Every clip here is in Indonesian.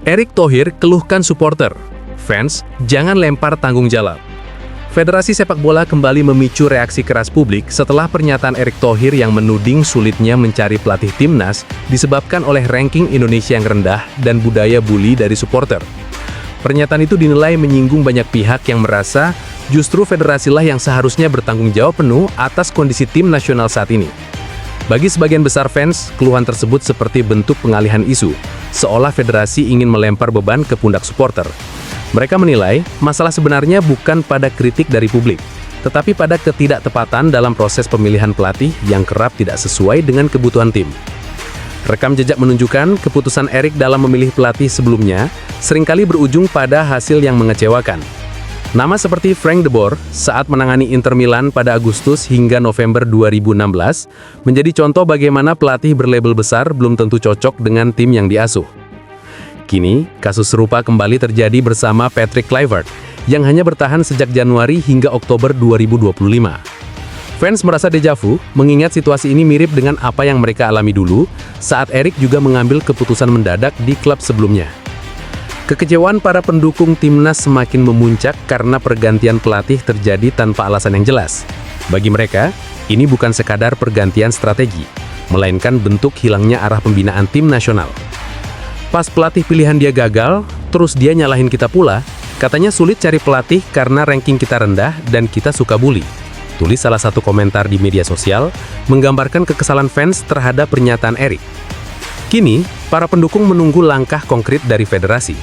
Erick Thohir keluhkan supporter. Fans, jangan lempar tanggung jawab. Federasi Sepak Bola kembali memicu reaksi keras publik setelah pernyataan Erick Thohir yang menuding sulitnya mencari pelatih timnas disebabkan oleh ranking Indonesia yang rendah dan budaya bully dari supporter. Pernyataan itu dinilai menyinggung banyak pihak yang merasa justru federasilah yang seharusnya bertanggung jawab penuh atas kondisi tim nasional saat ini. Bagi sebagian besar fans, keluhan tersebut seperti bentuk pengalihan isu, seolah federasi ingin melempar beban ke pundak supporter. Mereka menilai, masalah sebenarnya bukan pada kritik dari publik, tetapi pada ketidaktepatan dalam proses pemilihan pelatih yang kerap tidak sesuai dengan kebutuhan tim. Rekam jejak menunjukkan keputusan Erick dalam memilih pelatih sebelumnya seringkali berujung pada hasil yang mengecewakan. Nama seperti Frank de Boer saat menangani Inter Milan pada Agustus hingga November 2016 menjadi contoh bagaimana pelatih berlabel besar belum tentu cocok dengan tim yang diasuh. Kini, kasus serupa kembali terjadi bersama Patrick Kluivert yang hanya bertahan sejak Januari hingga Oktober 2025. Fans merasa dejavu mengingat situasi ini mirip dengan apa yang mereka alami dulu saat Erick juga mengambil keputusan mendadak di klub sebelumnya. Kekecewaan para pendukung timnas semakin memuncak karena pergantian pelatih terjadi tanpa alasan yang jelas. Bagi mereka, ini bukan sekadar pergantian strategi, melainkan bentuk hilangnya arah pembinaan tim nasional. Pas pelatih pilihan dia gagal, terus dia nyalahin kita pula, katanya sulit cari pelatih karena ranking kita rendah dan kita suka bully. Tulis salah satu komentar di media sosial, menggambarkan kekesalan fans terhadap pernyataan Erick. Kini, para pendukung menunggu langkah konkret dari federasi.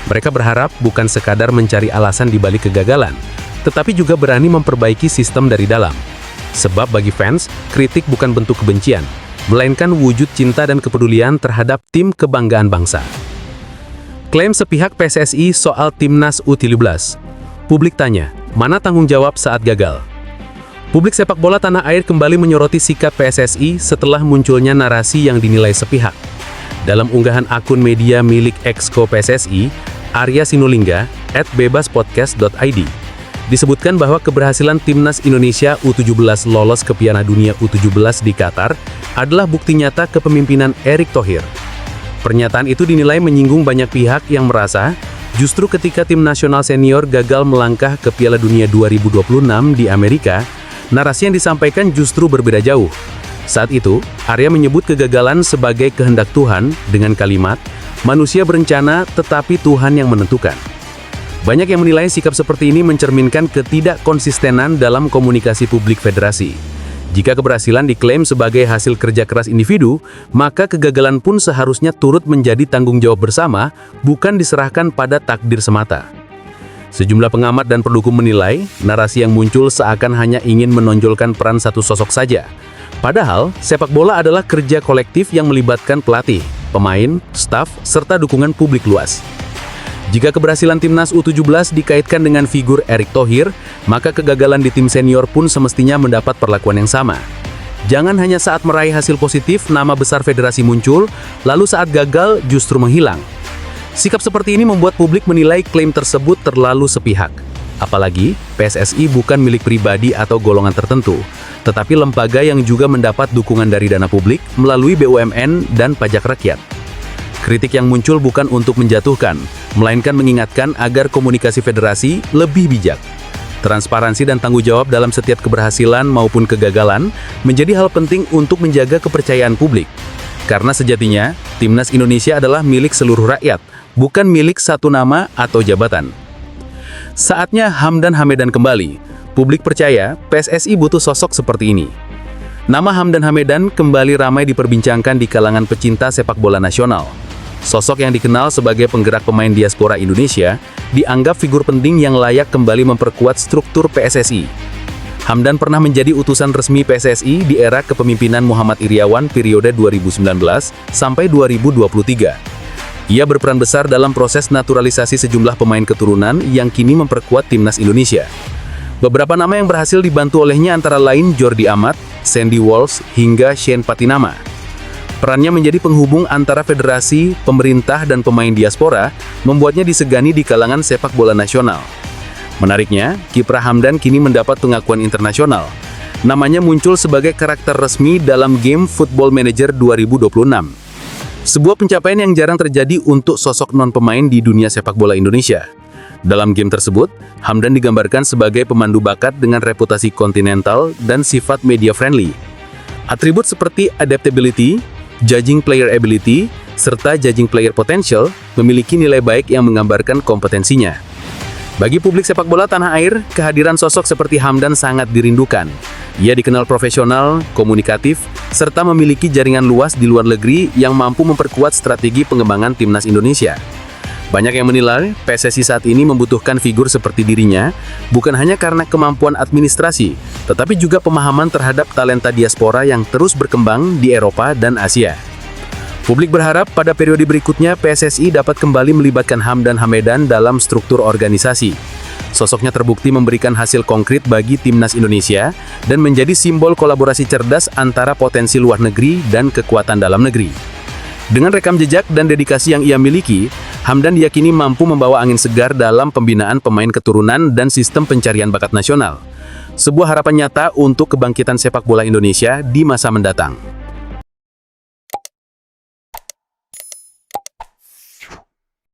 Mereka berharap bukan sekadar mencari alasan di balik kegagalan, tetapi juga berani memperbaiki sistem dari dalam. Sebab bagi fans, kritik bukan bentuk kebencian, melainkan wujud cinta dan kepedulian terhadap tim kebanggaan bangsa. Klaim sepihak PSSI soal Timnas U17. Publik tanya, mana tanggung jawab saat gagal? Publik sepak bola tanah air kembali menyoroti sikap PSSI setelah munculnya narasi yang dinilai sepihak. Dalam unggahan akun media milik Exco PSSI, Arya Sinulinga, @bebaspodcast.id, disebutkan bahwa keberhasilan Timnas Indonesia U17 lolos ke Piala Dunia U17 di Qatar adalah bukti nyata kepemimpinan Erick Thohir. Pernyataan itu dinilai menyinggung banyak pihak yang merasa justru ketika tim nasional senior gagal melangkah ke Piala Dunia 2026 di Amerika, narasi yang disampaikan justru berbeda jauh. Saat itu, Arya menyebut kegagalan sebagai kehendak Tuhan dengan kalimat, manusia berencana tetapi Tuhan yang menentukan. Banyak yang menilai sikap seperti ini mencerminkan ketidakkonsistenan dalam komunikasi publik federasi. Jika keberhasilan diklaim sebagai hasil kerja keras individu, maka kegagalan pun seharusnya turut menjadi tanggung jawab bersama, bukan diserahkan pada takdir semata. Sejumlah pengamat dan pendukung menilai, narasi yang muncul seakan hanya ingin menonjolkan peran satu sosok saja. Padahal, sepak bola adalah kerja kolektif yang melibatkan pelatih, pemain, staf, serta dukungan publik luas. Jika keberhasilan Timnas U17 dikaitkan dengan figur Erick Thohir, maka kegagalan di tim senior pun semestinya mendapat perlakuan yang sama. Jangan hanya saat meraih hasil positif, nama besar federasi muncul, lalu saat gagal justru menghilang. Sikap seperti ini membuat publik menilai klaim tersebut terlalu sepihak. Apalagi, PSSI bukan milik pribadi atau golongan tertentu, tetapi lembaga yang juga mendapat dukungan dari dana publik melalui BUMN dan pajak rakyat. Kritik yang muncul bukan untuk menjatuhkan, melainkan mengingatkan agar komunikasi federasi lebih bijak. Transparansi dan tanggung jawab dalam setiap keberhasilan maupun kegagalan menjadi hal penting untuk menjaga kepercayaan publik. Karena sejatinya, Timnas Indonesia adalah milik seluruh rakyat, bukan milik satu nama atau jabatan. Saatnya Hamdan Hamedan kembali. Publik percaya PSSI butuh sosok seperti ini. Nama Hamdan Hamedan kembali ramai diperbincangkan di kalangan pecinta sepak bola nasional. Sosok yang dikenal sebagai penggerak pemain diaspora Indonesia, dianggap figur penting yang layak kembali memperkuat struktur PSSI. Hamdan pernah menjadi utusan resmi PSSI di era kepemimpinan Muhammad Iriawan periode 2019 sampai 2023. Ia berperan besar dalam proses naturalisasi sejumlah pemain keturunan yang kini memperkuat Timnas Indonesia. Beberapa nama yang berhasil dibantu olehnya antara lain Jordi Amat, Sandy Walsh, hingga Shane Patinama. Perannya menjadi penghubung antara federasi, pemerintah, dan pemain diaspora, membuatnya disegani di kalangan sepak bola nasional. Menariknya, kiprah Hamdan kini mendapat pengakuan internasional. Namanya muncul sebagai karakter resmi dalam game Football Manager 2026. Sebuah pencapaian yang jarang terjadi untuk sosok non-pemain di dunia sepak bola Indonesia. Dalam game tersebut, Hamdan digambarkan sebagai pemandu bakat dengan reputasi kontinental dan sifat media friendly. Atribut seperti adaptability, judging player ability, serta judging player potential memiliki nilai baik yang menggambarkan kompetensinya. Bagi publik sepak bola tanah air, kehadiran sosok seperti Hamdan sangat dirindukan. Ia dikenal profesional, komunikatif, serta memiliki jaringan luas di luar negeri yang mampu memperkuat strategi pengembangan timnas Indonesia. Banyak yang menilai PSSI saat ini membutuhkan figur seperti dirinya, bukan hanya karena kemampuan administrasi, tetapi juga pemahaman terhadap talenta diaspora yang terus berkembang di Eropa dan Asia. Publik berharap pada periode berikutnya PSSI dapat kembali melibatkan Hamdan Hamedan dalam struktur organisasi. Sosoknya terbukti memberikan hasil konkret bagi timnas Indonesia dan menjadi simbol kolaborasi cerdas antara potensi luar negeri dan kekuatan dalam negeri. Dengan rekam jejak dan dedikasi yang ia miliki, Hamdan diyakini mampu membawa angin segar dalam pembinaan pemain keturunan dan sistem pencarian bakat nasional. Sebuah harapan nyata untuk kebangkitan sepak bola Indonesia di masa mendatang.